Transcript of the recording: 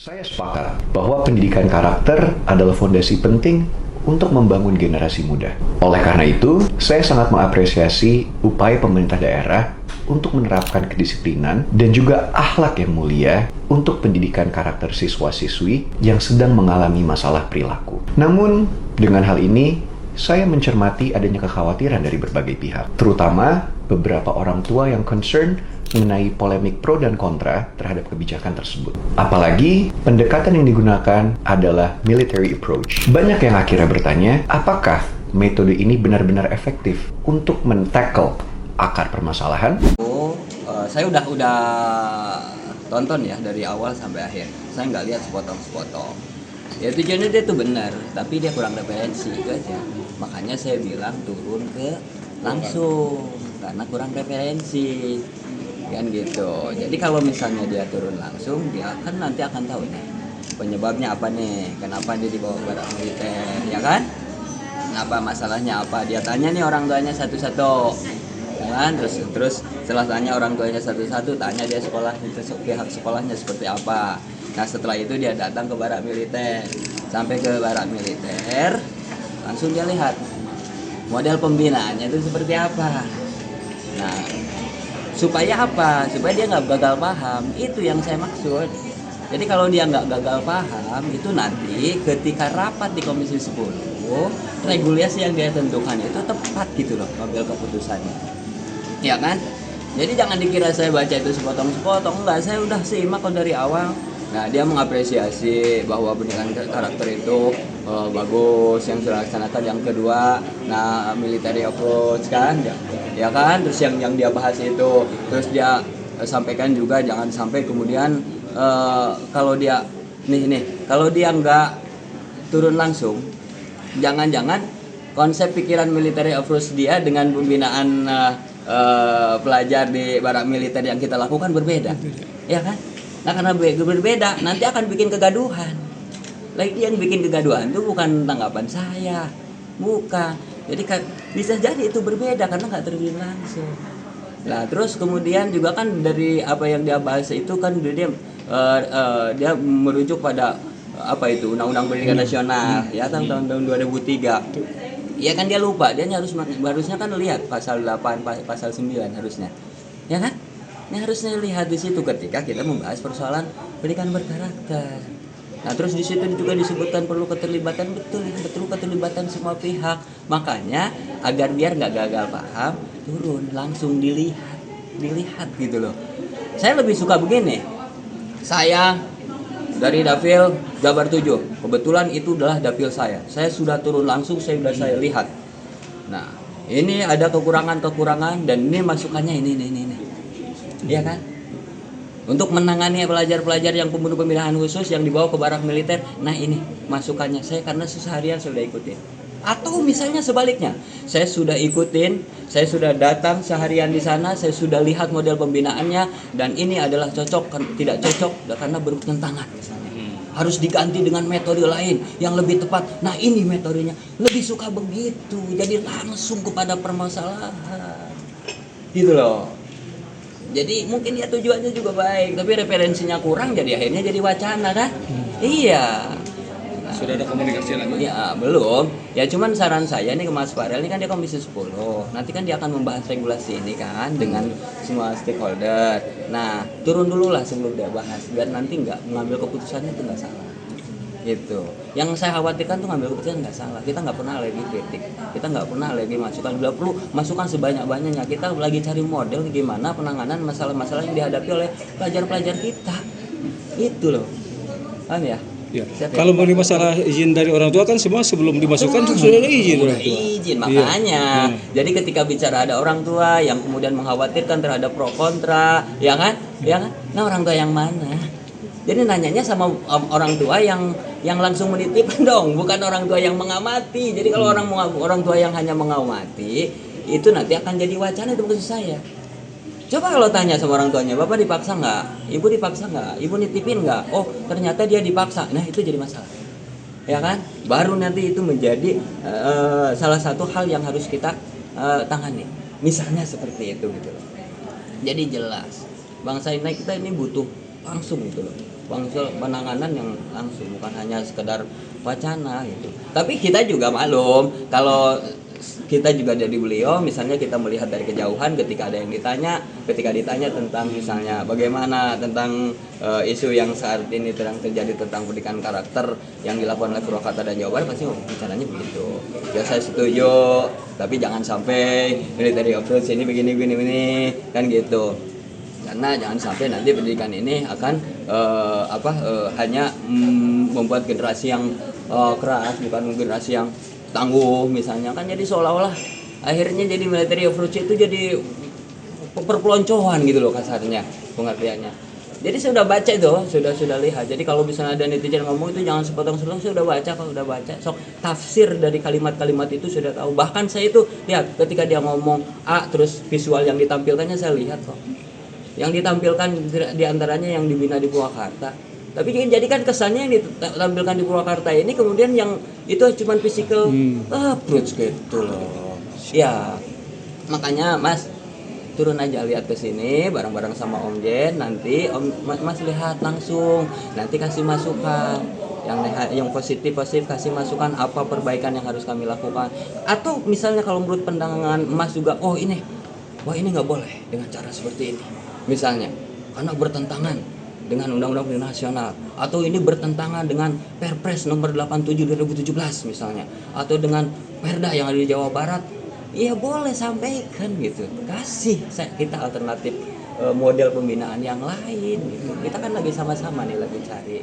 Saya sepakat bahwa pendidikan karakter adalah fondasi penting untuk membangun generasi muda. Oleh karena itu, saya sangat mengapresiasi upaya pemerintah daerah untuk menerapkan kedisiplinan dan juga akhlak yang mulia untuk pendidikan karakter siswa-siswi yang sedang mengalami masalah perilaku. Namun, dengan hal ini, saya mencermati adanya kekhawatiran dari berbagai pihak, terutama beberapa orang tua yang concern mengenai polemik pro dan kontra terhadap kebijakan tersebut. Apalagi, pendekatan yang digunakan adalah military approach. Banyak yang akhirnya bertanya, apakah metode ini benar-benar efektif untuk men-tackle akar permasalahan? Saya udah tonton ya dari awal sampai akhir. Saya nggak lihat sepotong-sepotong. Ya tujuannya dia tuh benar, tapi dia kurang referensi itu aja. Makanya saya bilang turun ke langsung karena kurang referensi. Kan gitu. Jadi kalau misalnya dia turun langsung, dia kan nanti akan tahu nih penyebabnya apa nih, kenapa dia dibawa ke barak militer, ya kan? Kenapa masalahnya apa? Dia tanya nih orang tuanya satu-satu, ya kan? Terus setelah tanya orang tuanya satu-satu, tanya dia sekolah itu pihak sekolahnya seperti apa. Nah setelah itu dia datang ke barak militer, sampai ke barak militer, langsung dia lihat model pembinaannya itu seperti apa. Nah supaya apa? Supaya dia nggak gagal paham. Itu yang saya maksud. Jadi kalau dia nggak gagal paham, itu nanti ketika rapat di Komisi 10, regulasi yang dia tentukan itu tepat gitu loh, ngambil keputusannya. Ya kan? Jadi jangan dikira saya baca itu sepotong-sepotong. Enggak, saya udah simak kok dari awal. Nah, dia mengapresiasi bahwa pendidikan karakter itu bagus yang dilaksanakan. Yang kedua, nah military approach kan, ya kan. Terus yang dia bahas itu, terus dia sampaikan juga jangan sampai kemudian kalau dia kalau dia nggak turun langsung, jangan-jangan konsep pikiran military approach dia dengan pembinaan pelajar di barak militer yang kita lakukan berbeda, ya kan? Nah karena berbeda nanti akan bikin kegaduhan. Lagi yang bikin kegaduhan itu bukan tanggapan saya, bukan. Jadi bisa jadi itu berbeda karena nggak terjun langsung. Nah terus kemudian juga kan dari apa yang dia bahas itu kan dia merujuk pada apa itu Undang-Undang Pendidikan Nasional ya tahun 2003. Ya kan dia lupa, dia harusnya kan lihat pasal 8, pasal 9 harusnya. Ya kan? Ini harusnya lihat di situ ketika kita membahas persoalan pendidikan berkarakter. Nah, terus di situ juga disebutkan perlu keterlibatan betul keterlibatan semua pihak. Makanya agar biar nggak gagal paham, turun langsung dilihat gitu loh. Saya lebih suka begini. Saya dari Dapil Jabar 7. Kebetulan itu adalah dapil saya. Saya sudah turun langsung, saya lihat. Nah, ini ada kekurangan-kekurangan dan ini masukannya ini. Iya kan? Untuk menangani pelajar-pelajar yang pembunuh pembinaan khusus yang dibawa ke barak militer. Nah, ini masukannya. Saya karena seharian sudah ikutin. Atau misalnya sebaliknya, saya sudah ikutin, saya sudah datang seharian di sana, saya sudah lihat model pembinaannya dan ini adalah cocok tidak cocok karena bertentangan misalnya. Harus diganti dengan metode lain yang lebih tepat. Nah, ini metodenya. Lebih suka begitu. Jadi langsung kepada permasalahan. Gitu loh. Jadi mungkin dia tujuannya juga baik, tapi referensinya kurang jadi akhirnya jadi wacana kan? Iya. Nah, sudah ada komunikasi lagi? Ya belum. Ya cuman saran saya nih ke Mas Farel ini kan dia Komisi 10. Nanti kan dia akan membahas regulasi ini kan dengan semua stakeholder. Nah turun dulu lah sebelum dia bahas biar nanti nggak mengambil keputusannya itu nggak salah. Gitu. Yang saya khawatirkan tuh ngambil keputusan nggak salah. Kita nggak pernah lagi kritik, kita nggak pernah lagi masukan. Bila perlu masukan sebanyak-banyaknya. Kita lagi cari model gimana penanganan masalah-masalah yang dihadapi oleh pelajar-pelajar kita. Itu loh, paham ya? Ya. Kalau mengenai masalah izin dari orang tua kan semua sebelum dimasukkan sudah ada izin orang tua. Izin makanya. Jadi ketika bicara ada orang tua yang kemudian mengkhawatirkan terhadap pro kontra, ya kan? Ya kan? Nah orang tua yang mana? Jadi nanyanya sama orang tua yang langsung menitipkan dong, bukan orang tua yang mengamati. Jadi kalau orang tua yang hanya mengamati, itu nanti akan jadi wacana itu maksud saya. Coba kalau tanya sama orang tuanya, Bapak dipaksa nggak? Ibu dipaksa nggak? Ibu nitipin nggak? Oh ternyata dia dipaksa. Nah itu jadi masalah. Ya kan? Baru nanti itu menjadi salah satu hal yang harus kita tangani. Misalnya seperti itu gitu loh. Jadi jelas, bangsa ini kita ini butuh langsung gitu loh. penanganan yang langsung, bukan hanya sekedar wacana gitu. Tapi kita juga maklum kalau kita juga dari beliau, misalnya kita melihat dari kejauhan ketika ada yang ketika ditanya tentang misalnya bagaimana tentang isu yang saat ini sedang terjadi tentang pendidikan karakter yang dilakukan oleh Purwakarta dan Jawa Barat, pasti bicaranya begitu. Ya saya setuju, tapi jangan sampai military approach ini begini kan gitu. Karena jangan sampai nanti pendidikan ini akan hanya membuat generasi yang keras, bukan generasi yang tangguh misalnya, kan jadi seolah-olah akhirnya jadi military approach itu jadi perpeloncoan gitu loh kasarnya pengertiannya. Jadi saya udah baca itu, sudah lihat. Jadi kalau misalnya ada netizen ngomong itu jangan sepotong-sepotong, saya udah baca kok, udah baca. Sok tafsir dari kalimat-kalimat itu sudah tahu. Bahkan saya itu lihat ketika dia ngomong A terus visual yang ditampilkannya saya lihat kok. Yang ditampilkan diantaranya yang dibina di Purwakarta. Tapi jadi kan kesannya yang ditampilkan di Purwakarta ini kemudian yang itu cuma physical approach gitu loh. Ya, makanya Mas turun aja lihat ke sini bareng-bareng sama Om Jen, nanti Mas lihat langsung, nanti kasih masukan yang positif kasih masukan apa perbaikan yang harus kami lakukan. Atau misalnya kalau menurut pandangan Mas juga, wah ini nggak boleh dengan cara seperti ini. Misalnya, karena bertentangan dengan Undang-Undang Pendidikan Nasional, atau ini bertentangan dengan Perpres nomor 87 2017 misalnya, atau dengan Perda yang ada di Jawa Barat, ya boleh sampaikan gitu, kasih kita alternatif model pembinaan yang lain gitu. Kita kan lagi sama-sama nih lagi cari.